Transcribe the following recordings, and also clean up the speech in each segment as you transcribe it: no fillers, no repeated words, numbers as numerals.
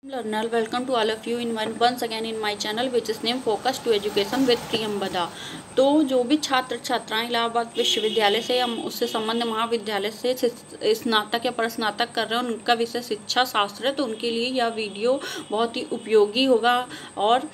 Learner, welcome to all of you in once again in my channel which is named Focus to Education with Priyambada. तो जो भी छात्र छात्राएं इलाहाबाद विश्वविद्यालय से या उससे संबंध महाविद्यालय से स्नातक या परस्नातक कर रहे हैं उनका विषय शिक्षा शास्त्र है, तो उनके लिए यह वीडियो बहुत ही उपयोगी होगा। और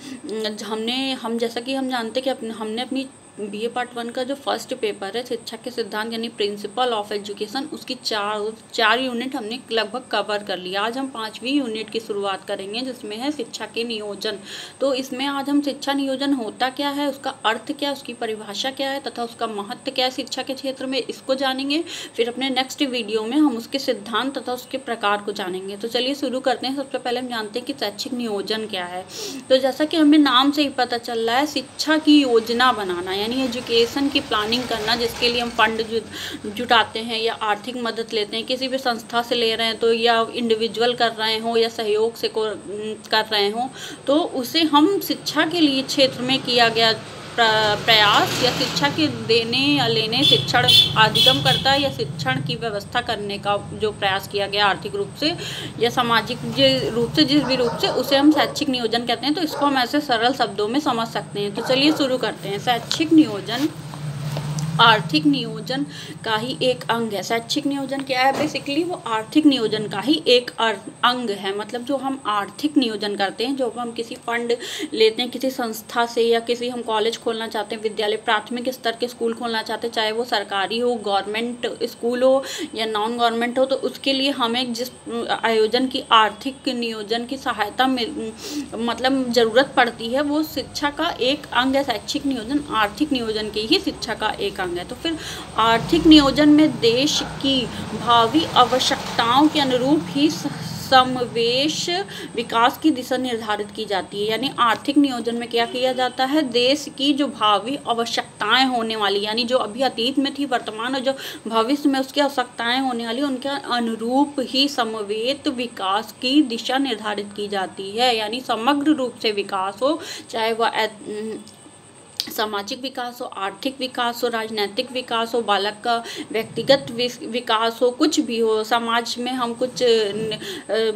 हम जैसा कि हम जानते हैं कि हमने अपनी बीए पार्ट 1 का जो फर्स्ट पेपर है शिक्षा के सिद्धांत यानी प्रिंसिपल ऑफ एजुकेशन, उसकी चार यूनिट हमने लगभग कवर कर लिया। आज हम 5वीं यूनिट की शुरुआत करेंगे जिसमें है शिक्षा के नियोजन। तो इसमें आज हम शिक्षा नियोजन होता क्या है, उसका अर्थ क्या है, उसकी परिभाषा क्या है तथा उसका महत्व क्या है शिक्षा के क्षेत्र में, इसको जानेंगे। फिर अपने नेक्स्ट वीडियो में हम उसके सिद्धांत तथा उसके प्रकार को जानेंगे। तो चलिए शुरू करते हैं। सबसे पहले हम जानते हैं कि शैक्षिक नियोजन क्या है। तो जैसा कि हमें नाम से ही पता चल रहा है, शिक्षा की योजना बनाना यानी एजुकेशन की प्लानिंग करना, जिसके लिए हम फंड जुटाते हैं या आर्थिक मदद लेते हैं, किसी भी संस्था से ले रहे हैं तो या इंडिविजुअल कर रहे हो या सहयोग से कर रहे हो, तो उसे हम शिक्षा के लिए क्षेत्र में किया गया प्रयास या शिक्षा के देने या लेने शिक्षण अधिगम करता है या शिक्षण की व्यवस्था करने का जो प्रयास किया गया आर्थिक रूप से या सामाजिक रूप से, जिस भी रूप से, उसे हम शैक्षिक नियोजन कहते हैं। तो इसको हम ऐसे सरल शब्दों में समझ सकते हैं। तो चलिए शुरू करते हैं। शैक्षिक नियोजन आर्थिक नियोजन का ही एक अंग है। शैक्षिक नियोजन क्या है? बेसिकली वो आर्थिक नियोजन का ही एक अंग है। मतलब जो हम आर्थिक नियोजन करते हैं, जो हम किसी फंड लेते हैं किसी संस्था से या किसी हम कॉलेज खोलना चाहते हैं, विद्यालय प्राथमिक स्तर के स्कूल खोलना चाहते हैं, चाहे वो सरकारी हो, गवर्नमेंट स्कूल हो या नॉन गवर्नमेंट हो, तो उसके लिए हमें जिस आयोजन की आर्थिक नियोजन की सहायता मतलब ज़रूरत पड़ती है, वो शिक्षा का एक अंग है। शैक्षिक नियोजन आर्थिक नियोजन की ही शिक्षा का एक अंग है। तो फिर आर्थिक नियोजन में देश की भावी आवश्यकताओं के अनुरूप ही समावेश विकास की दिशा निर्धारित की जाती है। यानी आर्थिक नियोजन में क्या किया जाता है, देश की जो भावी आवश्यकताएं होने वाली, यानी जो अभी अतीत में थी, वर्तमान और जो भविष्य में उसकी आवश्यकताएं होने वाली, उनके अनुरूप ही समवेत विकास की दिशा निर्धारित की जाती है। यानी समग्र रूप से विकास हो, चाहे वह सामाजिक विकास हो, आर्थिक विकास हो, राजनीतिक विकास हो, बालक का व्यक्तिगत विकास हो, कुछ भी हो, समाज में हम कुछ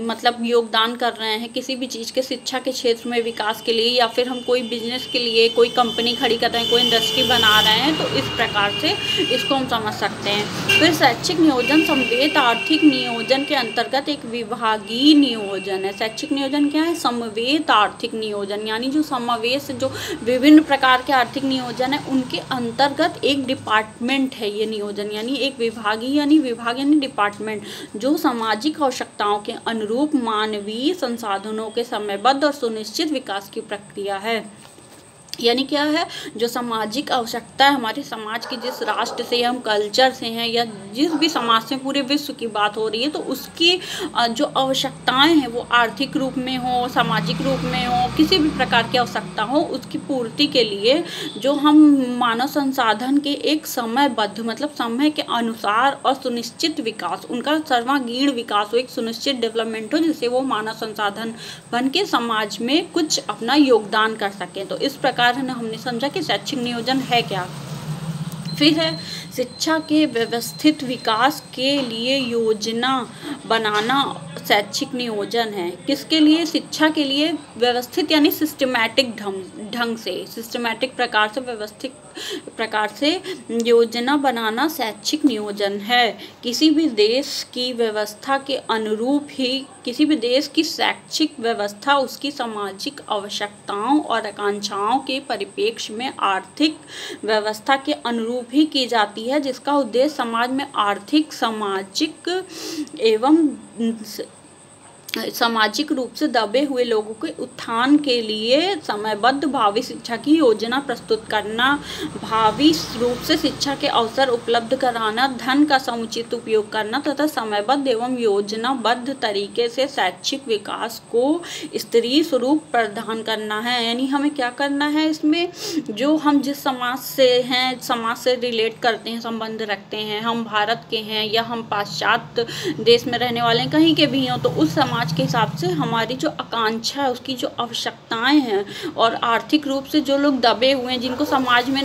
मतलब योगदान कर रहे हैं किसी भी चीज़ के शिक्षा के क्षेत्र में विकास के लिए, या फिर हम कोई बिजनेस के लिए कोई कंपनी खड़ी कर रहे हैं, कोई इंडस्ट्री बना रहे हैं, तो इस प्रकार से इसको हम समझ सकते हैं। फिर शैक्षिक नियोजन समवेत आर्थिक नियोजन के अंतर्गत एक विभागीय नियोजन है। शैक्षिक नियोजन क्या है? समवेत आर्थिक नियोजन, यानी जो समावेश जो विभिन्न प्रकार के आर्थिक नियोजन है उनके अंतर्गत एक डिपार्टमेंट है ये नियोजन, यानी एक विभागीय यानी विभाग यानी डिपार्टमेंट, जो सामाजिक आवश्यकताओं के अनुरूप मानवीय संसाधनों के समयबद्ध और सुनिश्चित विकास की प्रक्रिया है। यानी क्या है, जो सामाजिक आवश्यकता है हमारे समाज की, जिस राष्ट्र से हम कल्चर से हैं या जिस भी समाज से पूरे विश्व की बात हो रही है, तो उसकी जो आवश्यकताएं हैं वो आर्थिक रूप में हो, सामाजिक रूप में हो, किसी भी प्रकार की आवश्यकता हो, उसकी पूर्ति के लिए जो हम मानव संसाधन के एक समयबद्ध मतलब समय के अनुसार और सुनिश्चित विकास, उनका सर्वांगीण विकास हो, एक सुनिश्चित डेवलपमेंट हो, जिससे वो मानव संसाधन बन के समाज में कुछ अपना योगदान कर सकें। तो इस प्रकार हमने समझा कि शैक्षिक नियोजन है क्या। फिर है शिक्षा के व्यवस्थित विकास के लिए योजना बनाना शैक्षिक नियोजन है। किसके लिए? शिक्षा के लिए व्यवस्थित यानी सिस्टमैटिक ढंग से, सिस्टमैटिक प्रकार से, व्यवस्थित प्रकार से योजना बनाना शैक्षिक नियोजन है। किसी भी देश की व्यवस्था के अनुरूप ही किसी भी देश की शैक्षिक व्यवस्था उसकी सामाजिक आवश्यकताओं और आकांक्षाओं के परिप्रेक्ष्य में आर्थिक व्यवस्था के अनुरूप ही की जाती है, जिसका उद्देश्य समाज में आर्थिक, सामाजिक एवं सामाजिक रूप से दबे हुए लोगों के उत्थान के लिए समयबद्ध भावी शिक्षा की योजना प्रस्तुत करना, भावी रूप से शिक्षा के अवसर उपलब्ध कराना, धन का समुचित उपयोग करना तथा समयबद्ध एवं योजनाबद्ध तरीके से शैक्षिक विकास को स्तरीय स्वरूप प्रदान करना है। यानी हमें क्या करना है, इसमें जो हम जिस समाज से हैं, समाज से रिलेट करते हैं, संबंध रखते हैं, हम भारत के हैं या हम पाश्चात्य देश में रहने वाले हैं, कहीं के भी हों, तो उस समाज समाज के हिसाब से हमारी जो आकांक्षा है, उसकी जो आवश्यकताएं हैं, और आर्थिक रूप से जो लोग दबे हुए हैं, जिनको समाज में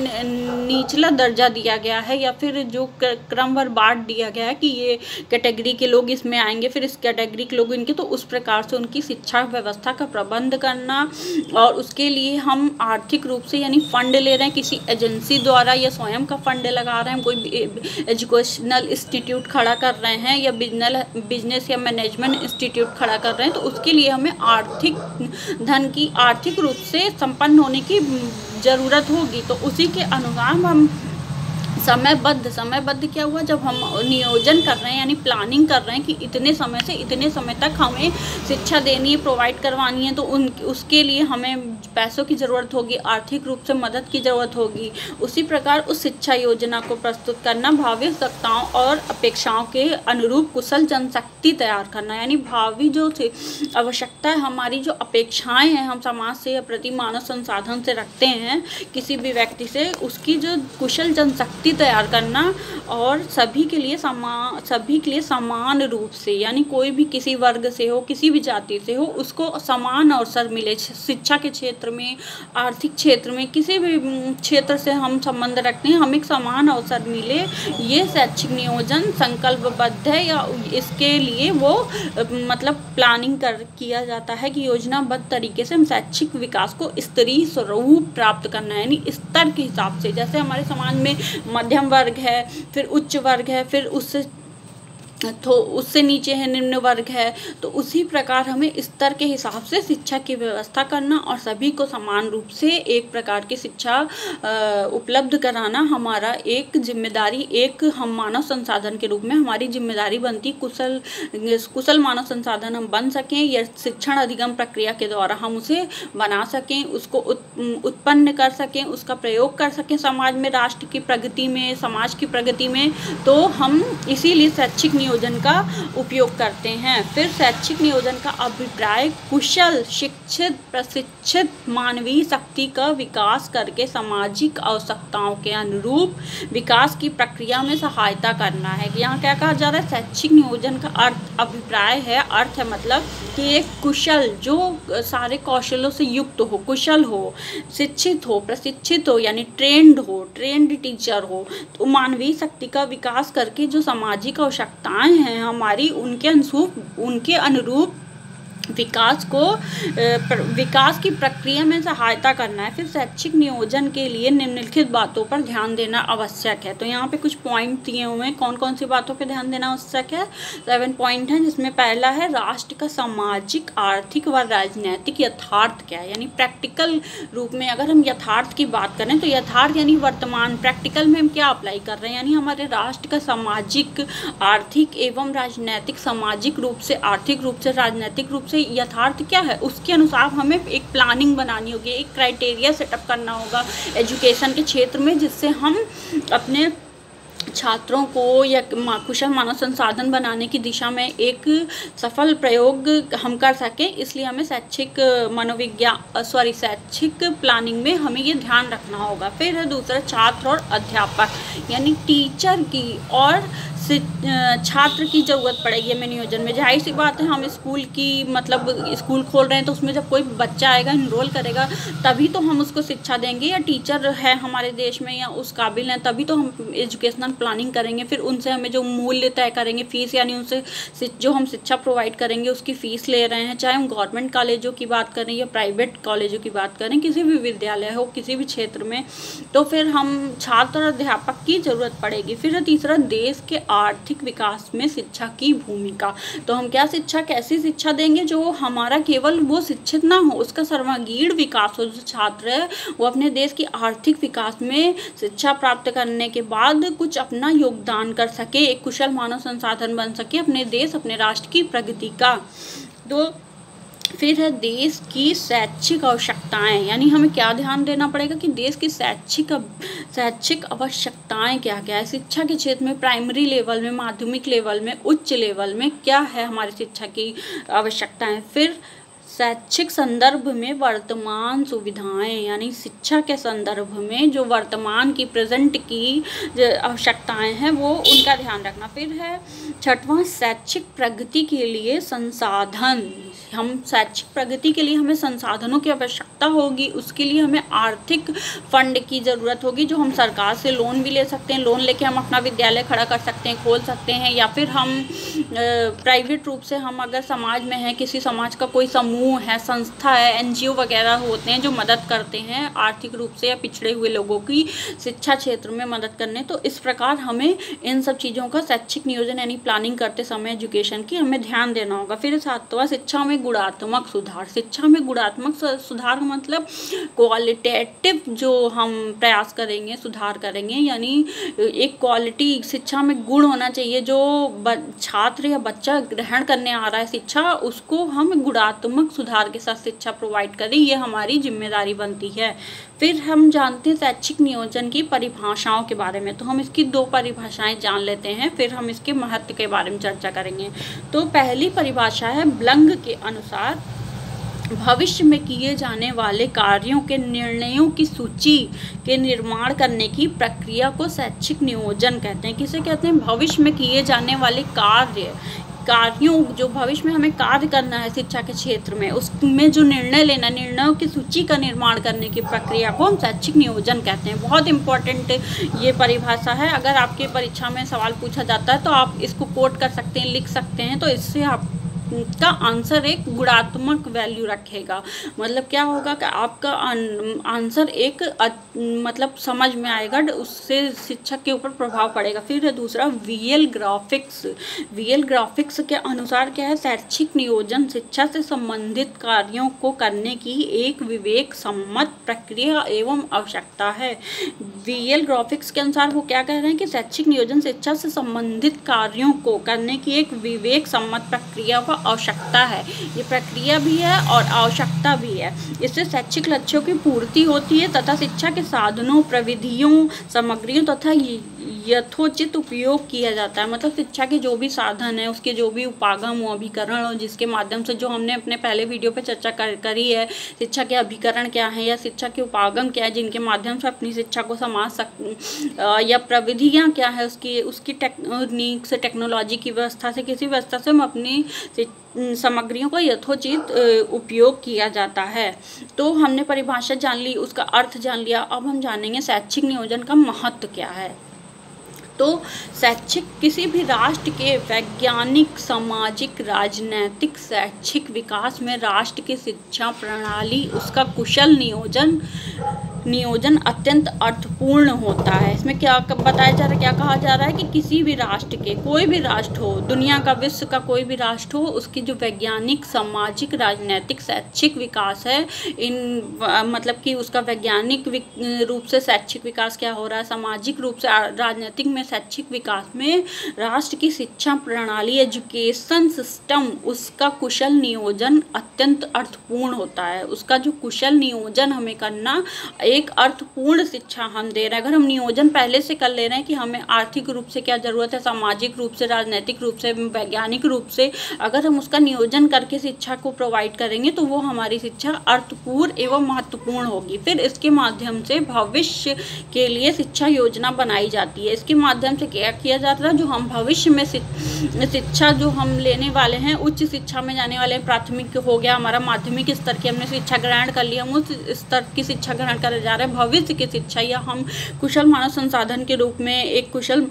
निचला दर्जा दिया गया है, या फिर जो क्रमवार बांट दिया गया है कि ये कैटेगरी के लोग इसमें आएंगे, फिर इस कैटेगरी के लोग इनके, तो उस प्रकार से उनकी शिक्षा व्यवस्था का प्रबंध करना, और उसके लिए हम आर्थिक रूप से यानी फंड ले रहे हैं किसी एजेंसी द्वारा, या स्वयं का फंड लगा रहे हैं, कोई एजुकेशनल इंस्टीट्यूट खड़ा कर रहे हैं, या बिजनेस या मैनेजमेंट इंस्टीट्यूट खड़ा कर रहे हैं, तो उसके लिए हमें आर्थिक धन की, आर्थिक रूप से संपन्न होने की ज़रूरत होगी। तो उसी के अनुसार हम समयबद्ध क्या हुआ, जब हम नियोजन कर रहे हैं यानी प्लानिंग कर रहे हैं कि इतने समय से इतने समय तक हमें शिक्षा देनी है, प्रोवाइड करवानी है, तो उसके लिए हमें पैसों की ज़रूरत होगी, आर्थिक रूप से मदद की ज़रूरत होगी। उसी प्रकार उस शिक्षा योजना को प्रस्तुत करना, भावी आवश्यकताओं और अपेक्षाओं के अनुरूप कुशल जनशक्ति तैयार करना, यानी भावी जो आवश्यकता है, हमारी जो अपेक्षाएं हैं, हम समाज से या प्रति मानव संसाधन से रखते हैं किसी भी व्यक्ति से, उसकी जो कुशल जनशक्ति तैयार करना, और सभी के लिए समान रूप से, यानी कोई भी किसी वर्ग से हो, किसी भी जाति से हो, उसको समान अवसर मिले शिक्षा के क्षेत्र में, आर्थिक क्षेत्र में, किसी भी क्षेत्र से हम संबंध रखते हैं, हमें एक समान अवसर मिले, ये शैक्षिक नियोजन संकल्पबद्ध है, या इसके लिए वो मतलब प्लानिंग किया जाता है कि योजनाबद्ध तरीके से हम शैक्षिक विकास को स्तरीय स्वरूप प्राप्त करना है, यानी स्तर के हिसाब से। जैसे हमारे समाज में मध्यम वर्ग है, फिर उच्च वर्ग है, फिर उससे नीचे है निम्न वर्ग है, तो उसी प्रकार हमें स्तर के हिसाब से शिक्षा की व्यवस्था करना, और सभी को समान रूप से एक प्रकार की शिक्षा उपलब्ध कराना हमारा एक जिम्मेदारी, एक हम मानव संसाधन के रूप में हमारी जिम्मेदारी बनती। कुशल मानव संसाधन हम बन सकें, या शिक्षण अधिगम प्रक्रिया के द्वारा हम उसे बना सकें, उसको उत्पन्न कर सकें, उसका प्रयोग कर सकें समाज में, राष्ट्र की प्रगति में, समाज की प्रगति में, तो हम इसीलिए शैक्षिक नियोजन का उपयोग करते हैं। फिर शैक्षिक नियोजन का अभिप्राय कुशल, शिक्षित, प्रशिक्षित मानवीय शक्ति का विकास करके सामाजिक आवश्यकताओं के अनुरूप विकास की प्रक्रिया में सहायता करना है। यहाँ क्या कहा जा रहा है, शैक्षिक नियोजन का अभिप्राय है, अर्थ है मतलब कि एक कुशल, जो सारे कौशलों से युक्त हो, कुशल हो, शिक्षित हो, प्रशिक्षित हो, यानी ट्रेंड टीचर हो, तो मानवीय शक्ति का विकास करके जो सामाजिक आवश्यकताएं हैं हमारी, उनके अनुरूप विकास की प्रक्रिया में सहायता करना है। फिर शैक्षिक नियोजन के लिए निम्नलिखित बातों पर ध्यान देना आवश्यक है। तो यहाँ पे कुछ पॉइंट दिए हुए हैं, कौन कौन सी बातों पर ध्यान देना आवश्यक है। 7 पॉइंट हैं, जिसमें पहला है राष्ट्र का सामाजिक, आर्थिक व राजनीतिक यथार्थ क्या है, यानी प्रैक्टिकल रूप में अगर हम यथार्थ की बात करें तो यथार्थ यानी वर्तमान, प्रैक्टिकल में हम क्या अप्लाई कर रहे हैं, यानी हमारे राष्ट्र का सामाजिक, आर्थिक एवं राजनीतिक, सामाजिक रूप से, आर्थिक रूप से, राजनीतिक रूप से यथार्थ क्या है, उसके अनुसार हमें एक प्लानिंग बनानी होगी, एक क्राइटेरिया सेटअप करना होगा एजुकेशन के क्षेत्र में, जिससे हम अपने छात्रों को या कुशल मानव संसाधन बनाने की दिशा में एक सफल प्रयोग हम कर सकें। इसलिए हमें शैक्षिक प्लानिंग में हमें ये ध्यान रखना होगा। फिर है दूसरा छात्र और अध्यापक, यानी टीचर की और छात्र की ज़रूरत पड़ेगी हमें नियोजन में। जाहिर सी बात है, हम स्कूल खोल रहे हैं तो उसमें जब कोई बच्चा आएगा, इनरोल करेगा, तभी तो हम उसको शिक्षा देंगे, या टीचर है हमारे देश में या उस काबिल हैं, तभी तो हम एजुकेशनल प्लानिंग करेंगे। फिर उनसे हमें जो मूल्य तय करेंगे, फीस, यानी उनसे जो हम शिक्षा प्रोवाइड करेंगे उसकी फ़ीस ले रहे हैं, चाहे हम गवर्नमेंट कॉलेजों की बात करें या प्राइवेट कॉलेजों की बात करें, किसी भी विद्यालय हो, किसी भी क्षेत्र में, तो फिर हम छात्र और अध्यापक की ज़रूरत पड़ेगी। फिर तीसरा, देश के आर्थिक विकास में शिक्षा की भूमिका। तो हम कैसी शिक्षा देंगे जो हमारा केवल वो शिक्षित ना हो, उसका सर्वांगीण विकास हो। जो छात्र है वो अपने देश की आर्थिक विकास में शिक्षा प्राप्त करने के बाद कुछ अपना योगदान कर सके, एक कुशल मानव संसाधन बन सके अपने देश, अपने राष्ट्र की प्रगति का। तो फिर है देश की शैक्षिक आवश्यकताएं, यानी हमें क्या ध्यान देना पड़ेगा कि देश की शैक्षिक आवश्यकताएं क्या क्या है शिक्षा के क्षेत्र में, प्राइमरी लेवल में, माध्यमिक लेवल में, उच्च लेवल में क्या है हमारी शिक्षा की आवश्यकताएं। फिर शैक्षिक संदर्भ में वर्तमान सुविधाएं, यानी शिक्षा के संदर्भ में जो वर्तमान की प्रेजेंट की जो आवश्यकताएं हैं वो उनका ध्यान रखना। फिर है छठवां, शैक्षिक प्रगति के लिए संसाधन। हम शैक्षिक प्रगति के लिए हमें संसाधनों की आवश्यकता होगी, उसके लिए हमें आर्थिक फंड की ज़रूरत होगी, जो हम सरकार से लोन भी ले सकते हैं। लोन लेके हम अपना विद्यालय खड़ा कर सकते हैं, खोल सकते हैं, या फिर हम प्राइवेट रूप से हम अगर समाज में हैं, किसी समाज का कोई समूह है, संस्था है, NGO वगैरह होते हैं जो मदद करते हैं आर्थिक रूप से या पिछड़े हुए लोगों की शिक्षा क्षेत्र में मदद करने। तो इस प्रकार हमें इन सब चीज़ों का शैक्षिक नियोजन यानी प्लानिंग करते समय एजुकेशन की हमें ध्यान देना होगा। फिर सातवां, शिक्षा में गुणात्मक सुधार। शिक्षा में गुणात्मक सुधार मतलब क्वालिटेटिव जो हम प्रयास करेंगे, सुधार करेंगे, यानी एक क्वालिटी शिक्षा में गुण होना चाहिए। जो छात्र या बच्चा ग्रहण करने आ रहा है शिक्षा, उसको हम गुणात्मक सुधार के साथ शिक्षा प्रोवाइड करें, ये हमारी जिम्मेदारी बनती है। फिर हम जानते हैं शैक्षिक नियोजन की परिभाषाओं के बारे में, तो हम इसकी 2 परिभाषाएं जान लेते हैं, फिर हम इसके महत्व के बारे में चर्चा करेंगे। तो पहली परिभाषा है ब्लंग के अनुसार भविष्य में किए जाने वाले कार्यों के निर्णयों की सूची के निर्माण करने की प्रक्रिया को शैक्षिक नियोजन कहते हैं। किसे कहते हैं? भविष्य में किए जाने वाले कार्यों, जो भविष्य में हमें कार्य करना है शिक्षा के क्षेत्र में, उसमें जो निर्णय लेना, निर्णयों की सूची का निर्माण करने की प्रक्रिया को हम शैक्षिक नियोजन कहते हैं। बहुत इंपॉर्टेंट ये परिभाषा है, अगर आपके परीक्षा में सवाल पूछा जाता है तो आप इसको कोट कर सकते हैं, लिख सकते हैं, तो इससे आप का आंसर एक गुणात्मक वैल्यू रखेगा। मतलब क्या होगा कि आपका आंसर एक मतलब समझ में आएगा, उससे शिक्षक के ऊपर प्रभाव पड़ेगा। फिर है दूसरा VL ग्राफिक्स। VL ग्राफिक्स के अनुसार क्या है? शैक्षिक नियोजन शिक्षा से संबंधित कार्यों को करने की एक विवेक सम्मत प्रक्रिया एवं आवश्यकता है। VL ग्राफिक्स के अनुसार वो क्या कह रहे हैं कि शैक्षिक नियोजन शिक्षा से संबंधित कार्यों को करने की एक विवेक सम्मत प्रक्रिया व आवश्यकता है। ये प्रक्रिया भी है और आवश्यकता भी है। इससे शैक्षिक लक्ष्यों की पूर्ति होती है तथा शिक्षा के साधनों, प्रविधियों, सामग्रियों तथा यथोचित उपयोग किया जाता है। मतलब शिक्षा के जो भी साधन है, उसके जो भी उपागम हो, अभिकरण हो, जिसके माध्यम से, जो हमने अपने पहले वीडियो पे चर्चा करी है, शिक्षा के अभिकरण क्या है या शिक्षा के उपागम क्या है, जिनके माध्यम से अपनी शिक्षा को समझ सकते, या प्रविधियाँ क्या है उसकी टेक्निक से, टेक्नोलॉजी की व्यवस्था से, किसी व्यवस्था से हम अपनी सामग्रियों का यथोचित उपयोग किया जाता है। तो हमने परिभाषा जान ली, उसका अर्थ जान लिया। अब हम जानेंगे शैक्षिक नियोजन का महत्व क्या है। तो शैक्षिक किसी भी राष्ट्र के वैज्ञानिक, सामाजिक, राजनैतिक, शैक्षिक विकास में राष्ट्र की शिक्षा प्रणाली, उसका कुशल नियोजन अत्यंत अर्थपूर्ण होता है। इसमें क्या बताया जा रहा है, क्या कहा जा रहा है कि किसी भी राष्ट्र के, कोई भी राष्ट्र हो, दुनिया का, विश्व का कोई भी राष्ट्र हो, उसकी जो वैज्ञानिक, सामाजिक, राजनैतिक, शैक्षिक विकास है, मतलब कि उसका वैज्ञानिक रूप से शैक्षिक विकास क्या हो रहा है, सामाजिक रूप से, राजनीतिक में, शैक्षिक विकास में राष्ट्र की शिक्षा प्रणाली, एजुकेशन सिस्टम, उसका कुशल नियोजन अत्यंत अर्थपूर्ण होता है। उसका जो कुशल नियोजन हमें करना, एक अर्थपूर्ण शिक्षा हम दे रहे हैं। अगर हम नियोजन पहले से कर ले रहे हैं कि हमें आर्थिक रूप से क्या ज़रूरत है, सामाजिक रूप से, राजनीतिक रूप से, वैज्ञानिक रूप से, अगर हम उसका नियोजन करके शिक्षा को प्रोवाइड करेंगे तो वो हमारी शिक्षा अर्थपूर्ण एवं महत्वपूर्ण होगी। फिर इसके माध्यम से भविष्य के लिए शिक्षा योजना बनाई जाती है। इसके माध्यम से क्या किया जाता है, जो हम भविष्य में शिक्षा जो हम लेने वाले हैं, उच्च शिक्षा में जाने वाले हैं, प्राथमिक हो गया हमारा, माध्यमिक स्तर की हमने शिक्षा ग्रहण कर लिया, हम उस स्तर की शिक्षा ग्रहण कर जा रहे हैं। भविष्य की शिक्षा या हम कुशल मानव संसाधन के रूप में एक कुशल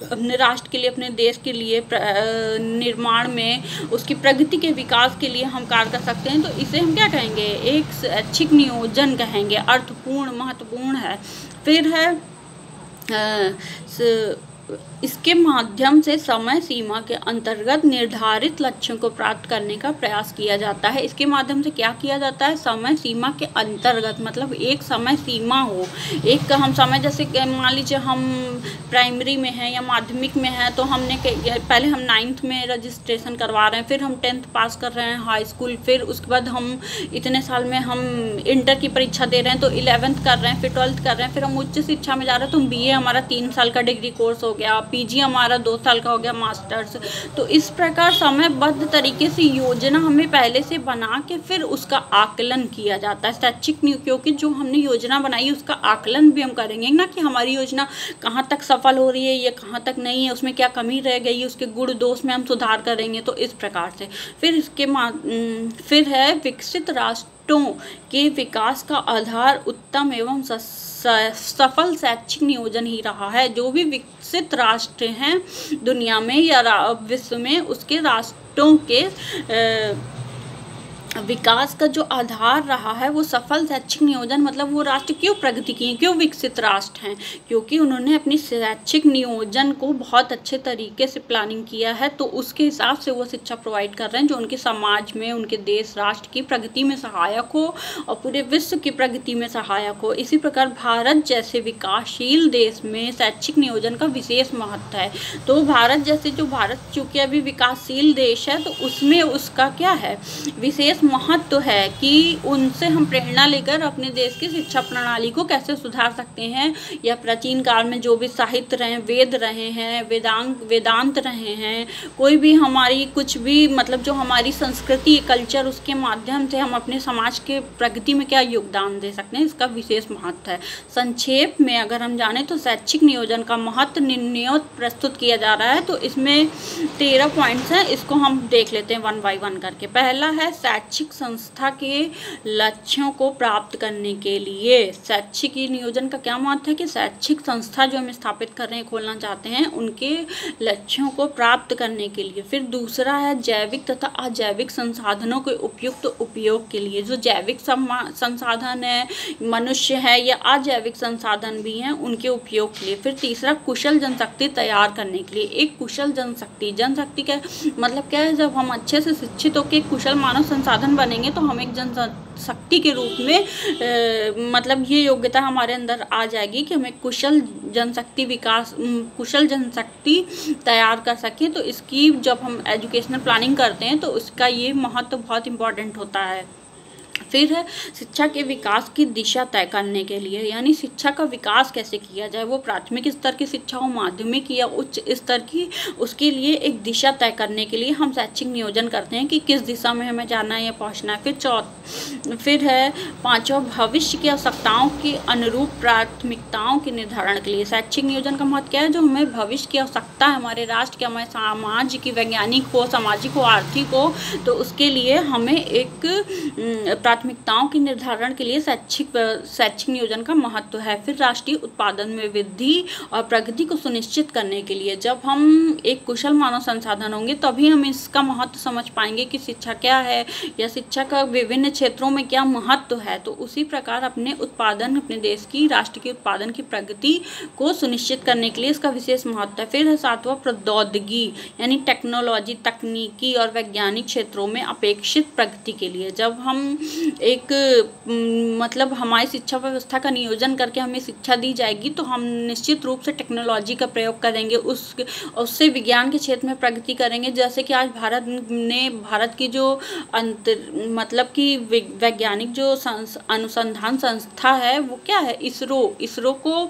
अपने राष्ट्र के लिए, अपने देश के लिए निर्माण में, उसकी प्रगति के विकास के लिए हम कार्य कर सकते हैं। तो इसे हम क्या कहेंगे, एक शैक्षिक नियोजन कहेंगे, अर्थपूर्ण, महत्वपूर्ण है। फिर है इसके माध्यम से समय सीमा के अंतर्गत निर्धारित लक्ष्यों को प्राप्त करने का प्रयास किया जाता है। इसके माध्यम से क्या किया जाता है, समय सीमा के अंतर्गत, मतलब एक समय सीमा हो, एक हम समय, जैसे मान लीजिए हम प्राइमरी में हैं या माध्यमिक में हैं, तो हमने पहले हम 9th में रजिस्ट्रेशन करवा रहे हैं, फिर हम 10th पास कर रहे हैं, हाई स्कूल, फिर उसके बाद हम इतने साल में हम इंटर की परीक्षा दे रहे हैं, तो 11th कर रहे हैं, फिर 12th कर रहे हैं, फिर हम उच्च शिक्षा में जा रहे हैं, तो BA हमारा 3 साल का डिग्री कोर्स हो गया, पीजी हमारा 2 साल का हो गया, मास्टर्स। तो इस प्रकार समयबद्ध तरीके से योजना हमें पहले से बना के फिर उसका आकलन किया जाता है शैक्षिक क्योंकि जो हमने योजना बनाई उसका आकलन भी हम करेंगे ना, कि हमारी योजना कहाँ तक सफल हो रही है या कहाँ तक नहीं है, उसमें क्या कमी रह गई, उसके गुण दोष में हम सुधार करेंगे। तो इस प्रकार से फिर है विकसित राष्ट्रों के विकास का आधार उत्तम एवं सफल शैक्षिक नियोजन ही रहा है। जो भी विकसित राष्ट्र हैं दुनिया में या विश्व में, उसके राष्ट्रों के विकास का जो आधार रहा है वो सफल शैक्षिक नियोजन। मतलब वो राष्ट्र क्यों प्रगति किए, क्यों विकसित राष्ट्र हैं, क्योंकि उन्होंने अपनी शैक्षिक नियोजन को बहुत अच्छे तरीके से प्लानिंग किया है। तो उसके हिसाब से वो शिक्षा प्रोवाइड कर रहे हैं जो उनके समाज में, उनके देश राष्ट्र की प्रगति में सहायक हो और पूरे विश्व की प्रगति में सहायक हो। इसी प्रकार भारत जैसे विकासशील देश में शैक्षिक नियोजन का विशेष महत्व है। तो भारत चूँकि अभी विकासशील देश है, तो उसमें उसका क्या है, विशेष महत्व है कि उनसे हम प्रेरणा लेकर अपने देश की शिक्षा प्रणाली को कैसे सुधार सकते हैं। या प्राचीन काल में जो भी साहित्य रहे, वेद रहे हैं, वेदांत रहे हैं, कोई भी हमारी कुछ भी मतलब जो हमारी संस्कृति कल्चर, उसके माध्यम से हम अपने समाज के प्रगति में क्या योगदान दे सकते हैं, इसका विशेष महत्व है। संक्षेप में अगर हम जाने तो शैक्षिक नियोजन का महत्व निर्णयों प्रस्तुत किया जा रहा है। तो इसमें 13 पॉइंट्स हैं, इसको हम देख लेते हैं 1 बाय 1 करके। पहला है शैक्षिक संस्था के लक्ष्यों को प्राप्त करने के लिए। शैक्षिक नियोजन का क्या महत्व है कि शैक्षिक संस्था जो हम स्थापित कर रहे हैं, खोलना चाहते हैं, उनके लक्ष्यों को प्राप्त करने के लिए। फिर दूसरा है जैविक तथा अजैविक संसाधनों के उपयुक्त उपयोग के लिए। जो जैविक संसाधन है, मनुष्य है या अजैविक संसाधन भी हैं, उनके उपयोग के लिए। फिर तीसरा कुशल जनशक्ति तैयार करने के लिए। एक कुशल जनशक्ति का मतलब क्या है, जब हम अच्छे से शिक्षित होकर कुशल मानव संसाधन बनेंगे तो हम एक जनशक्ति के रूप में मतलब ये योग्यता हमारे अंदर आ जाएगी कि हमें कुशल जनशक्ति तैयार कर सके। तो इसकी जब हम एजुकेशनल प्लानिंग करते हैं तो उसका ये महत्व बहुत इम्पॉर्टेंट होता है। फिर है शिक्षा के विकास की दिशा तय करने के लिए, यानी शिक्षा का विकास कैसे किया जाए, वो प्राथमिक स्तर की शिक्षा हो, माध्यमिक या उच्च स्तर की, उसके लिए एक दिशा तय करने के लिए हम शैक्षिक नियोजन करते हैं कि किस दिशा में हमें जाना है या पहुंचना है। फिर है 5वां भविष्य की आवश्यकताओं के अनुरूप प्राथमिकताओं के निर्धारण के लिए। शैक्षिक नियोजन का महत्व क्या है, जो हमें भविष्य की आवश्यकता है, हमारे राष्ट्र की, हमारे समाज की, वैज्ञानिक हो, सामाजिक हो, आर्थिक हो, तो उसके लिए हमें एक प्राथमिकताओं के निर्धारण के लिए शैक्षिक नियोजन का महत्व है। फिर राष्ट्रीय उत्पादन में वृद्धि और प्रगति को सुनिश्चित करने के लिए, जब हम एक कुशल मानव संसाधन होंगे तभी हम इसका महत्व समझ पाएंगे कि शिक्षा क्या है या शिक्षा का विभिन्न क्षेत्रों में क्या महत्व है। तो उसी प्रकार अपने देश की, राष्ट्र के उत्पादन की प्रगति को सुनिश्चित करने के लिए इसका विशेष महत्व है। फिर है 7वां प्रौद्योगिकी, यानी टेक्नोलॉजी, तकनीकी और वैज्ञानिक क्षेत्रों में अपेक्षित प्रगति के लिए। जब हम एक मतलब हमारी शिक्षा व्यवस्था का नियोजन करके हमें शिक्षा दी जाएगी तो हम निश्चित रूप से टेक्नोलॉजी का प्रयोग करेंगे, उससे विज्ञान के क्षेत्र में प्रगति करेंगे। जैसे कि आज भारत की जो मतलब कि वैज्ञानिक जो अनुसंधान संस्था है वो क्या है, इसरो को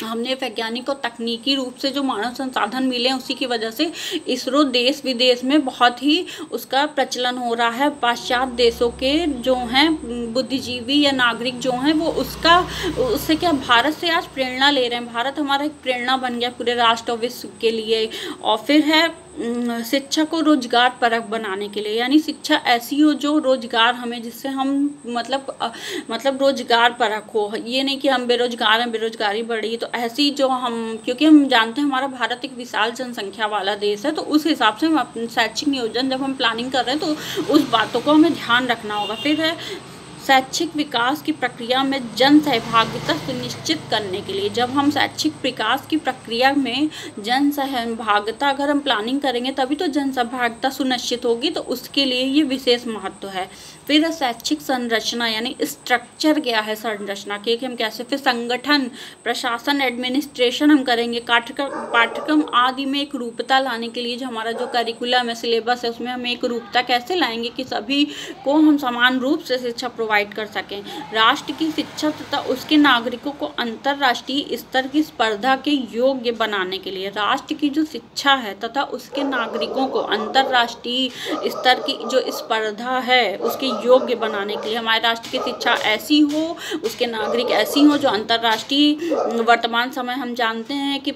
हमने वैज्ञानिक और तकनीकी रूप से जो मानव संसाधन मिले हैं उसी की वजह से इसरो देश विदेश में बहुत ही उसका प्रचलन हो रहा है। पाश्चात्य देशों के जो हैं बुद्धिजीवी या नागरिक जो हैं वो उससे क्या भारत से आज प्रेरणा ले रहे हैं। भारत हमारा एक प्रेरणा बन गया पूरे राष्ट्र और विश्व के लिए। और फिर है शिक्षा को रोजगार परक बनाने के लिए, यानी शिक्षा ऐसी हो जो रोजगार हमें, जिससे हम मतलब रोजगार परक हो। ये नहीं कि हम बेरोजगार हैं, बेरोजगारी बढ़ी, तो ऐसी जो हम, क्योंकि हम जानते हैं हमारा भारत एक विशाल जनसंख्या वाला देश है, तो उस हिसाब से हम शैक्षिक नियोजन जब हम प्लानिंग कर रहे हैं तो उस बातों को हमें ध्यान रखना होगा। फिर है शैक्षिक विकास की प्रक्रिया में जन सहभागिता सुनिश्चित करने के लिए। जब हम शैक्षिक विकास की प्रक्रिया में जन सहभागिता अगर हम प्लानिंग करेंगे तभी तो जन सहभागिता सुनिश्चित होगी, तो उसके लिए ये विशेष महत्व है। फिर शैक्षिक संरचना, यानी स्ट्रक्चर क्या है संरचना के, कि हम कैसे, फिर संगठन, प्रशासन, एडमिनिस्ट्रेशन हम करेंगे। पाठ्यक्रम आदि में एक रूपता लाने के लिए जो हमारा जो करिकुलम है, सिलेबस है, उसमें हम एक रूपता कैसे लाएंगे कि सभी को हम समान रूप से शिक्षा प्रोवाइड प्रोवाइड कर सकें। राष्ट्र की शिक्षा तथा उसके नागरिकों को अंतर्राष्ट्रीय स्तर की स्पर्धा के योग्य बनाने के लिए, राष्ट्र की जो शिक्षा है तथा उसके नागरिकों को अंतर्राष्ट्रीय स्तर की जो स्पर्धा है उसके योग्य बनाने के लिए हमारे राष्ट्र की शिक्षा ऐसी हो, उसके नागरिक ऐसी हो जो अंतर्राष्ट्रीय, वर्तमान समय हम जानते हैं कि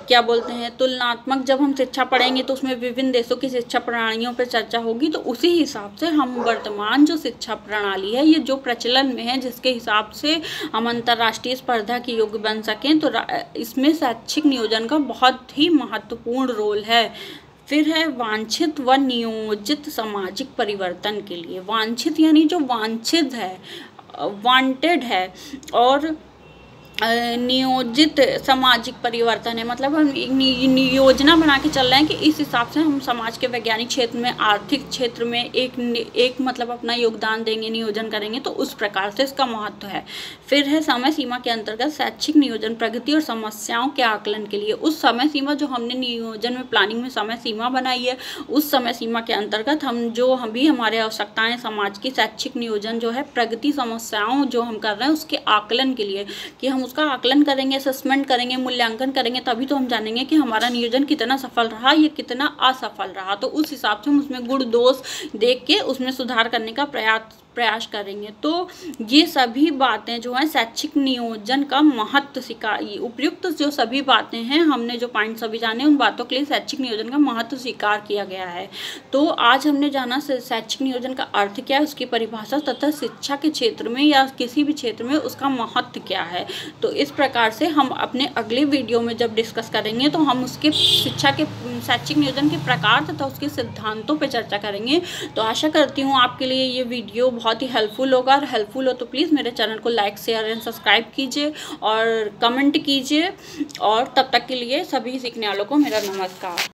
क्या बोलते हैं, तुलनात्मक जब हम शिक्षा पढ़ेंगे तो उसमें विभिन्न देशों की शिक्षा प्रणालियों पर चर्चा होगी, तो उसी हिसाब से हम वर्तमान जो शिक्षा प्रणाली है ये जो प्रचलन में है जिसके हिसाब से हम अंतर्राष्ट्रीय स्पर्धा के योग्य बन सकें, तो इसमें शैक्षिक नियोजन का बहुत ही महत्वपूर्ण रोल है। फिर है वांछित व नियोजित सामाजिक परिवर्तन के लिए। वांछित यानी जो वांछित है, वांटेड है, और नियोजित सामाजिक परिवर्तन है, मतलब हम योजना बना के चल रहे हैं कि इस हिसाब से हम समाज के वैज्ञानिक क्षेत्र में, आर्थिक क्षेत्र में एक मतलब अपना योगदान देंगे, नियोजन करेंगे, तो उस प्रकार से इसका महत्व है। फिर है समय सीमा के अंतर्गत शैक्षिक नियोजन प्रगति और समस्याओं के आकलन के लिए। उस समय सीमा जो हमने नियोजन में, प्लानिंग में समय सीमा बनाई है, उस समय सीमा के अंतर्गत हम भी हमारे आवश्यकताएं समाज की, शैक्षिक नियोजन जो है प्रगति समस्याओं जो हम कर रहे हैं उसके आकलन के लिए, कि हम उसका आकलन करेंगे, असेसमेंट करेंगे, मूल्यांकन करेंगे, तभी तो हम जानेंगे कि हमारा नियोजन कितना सफल रहा या कितना असफल रहा। तो उस हिसाब से हम उसमें गुण दोष देख के उसमें सुधार करने का प्रयास करेंगे। तो ये सभी बातें जो हैं शैक्षिक नियोजन का महत्व उपयुक्त जो सभी बातें हैं, हमने जो पॉइंट सभी जाने, उन बातों के लिए शैक्षिक नियोजन का महत्व स्वीकार किया गया है। तो आज हमने जाना शैक्षिक नियोजन का अर्थ क्या है, उसकी परिभाषा तथा शिक्षा के क्षेत्र में या किसी भी क्षेत्र में उसका महत्व क्या है। तो इस प्रकार से हम अपने अगले वीडियो में जब डिस्कस करेंगे तो हम उसके शिक्षा के शैक्षिक नियोजन के प्रकार तथा उसके सिद्धांतों पर चर्चा करेंगे। तो आशा करती हूँ आपके लिए ये वीडियो बहुत ही हेल्पफुल होगा, और हेल्पफुल हो तो प्लीज़ मेरे चैनल को लाइक, शेयर एंड सब्सक्राइब कीजिए और कमेंट कीजिए। और तब तक के लिए सभी सीखने वालों को मेरा नमस्कार।